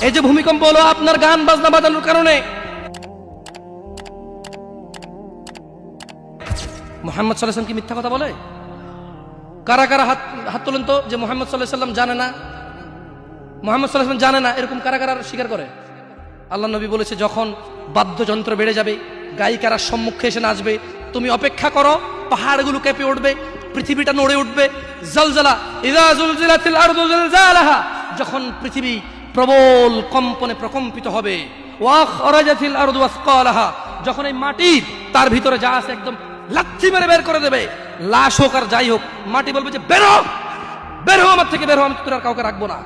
এই যে ভূমিকম্প হলো আপনার গান বাজনা বাজানোর কারণে। মুহাম্মদ সাল্লাল্লাহু আলাইহি ওয়াসাল্লাম কি মিথ্যা কথা বলে? কারা কারা হাত তোলেন তো যে মুহাম্মদ সাল্লাল্লাহু আলাইহি ওয়াসাল্লাম জানে না, মুহাম্মদ সাল্লাল্লাহু আলাইহি ওয়াসাল্লাম জানে না, এরকম কারা কারা স্বীকার করে? আল্লাহ নবী বলেছে, যখন বাদ্যযন্ত্র বেড়ে যাবে, গায়িকারা সম্মুখে এসে নাচবে, তুমি অপেক্ষা করো, পাহাড়গুলো কেঁপে উঠবে, পৃথিবীটা নড়ে উঠবে। জালজালা ইযা জুলজিলাতিল আরদু জিলজালাহা, যখন পৃথিবী প্রবল কম্পনে প্রকম্পিত হবে। ওয়া খরাজাতিল আরদু আসকালাহা, যখন এই মাটি তার ভিতরে যা আছে একদম লাথি মেরে বের করে দেবে, লাশ হোক আর যাই হোক, মাটি বলবে যে বের হো, বের হো আমার থেকে, বের হো, আমি তোর আর কাউকে রাখবো না।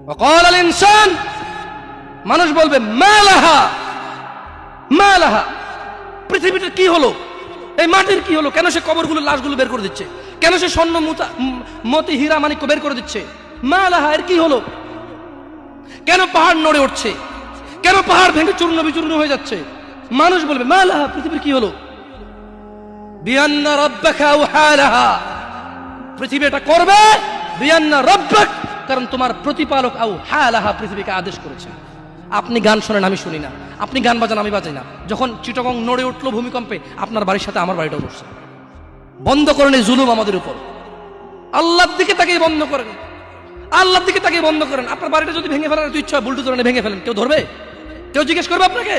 وقال الانسان, মানুষ বলবে মালাহা মালাহা, পৃথিবীটা কি হলো, এই মাটির কি হলো, কেন সে কবরগুলো লাশগুলো বের করে দিচ্ছে, কেন সে স্বর্ণ মতি হীরা মানিক্য বের করে দিচ্ছে, মালাহা, এর কি হলো, কেন পাহাড় নড়ে উঠছে, কেন পাহাড় ভেঙে চূর্ণ বিচূর্ণ হয়ে যাচ্ছে। মানুষ বলবে মালাহা, পৃথিবীর কি হলো, বিআন্না রাব্বাকা আওহালাহা, পৃথিবী এটা করবে, বিআন্না রাব্বাক, কারণ তোমার প্রতিপালক আওহালাহা, পৃথিবীকে আদেশ করেছে। আপনি গান শোনেন, আমি শুনি না, আপনি গান বাজান, আমি বাজাই না। যখন চিটাগং নড়ে উঠলো ভূমিকম্পে, আপনার বাড়ির সাথে আমার বাড়িটাও নড়ছে। বন্ধ করেন এই জুলুম আমাদের উপর, আল্লাহর দিকে তাকিয়ে বন্ধ করেন, আল্লাহর দিকে তাকিয়ে বন্ধ করেন। আপনার বাড়িটা যদি ভেঙে ফেলার ইচ্ছা হয়, বুলডোজার ভেঙে ফেলেন, কেউ ধরবে? কেউ জিজ্ঞেস করবে আপনাকে?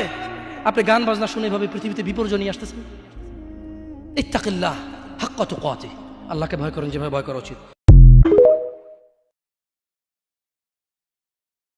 আপনি গান বাজনা শুনে এভাবে পৃথিবীতে বিপর্যয় নিয়ে আসতেছেন। ইত্তাকিল্লাহ হাক্কা তুকাতিহ, আল্লাহকে ভয় করেন যেভাবে ভয় করা উচিত।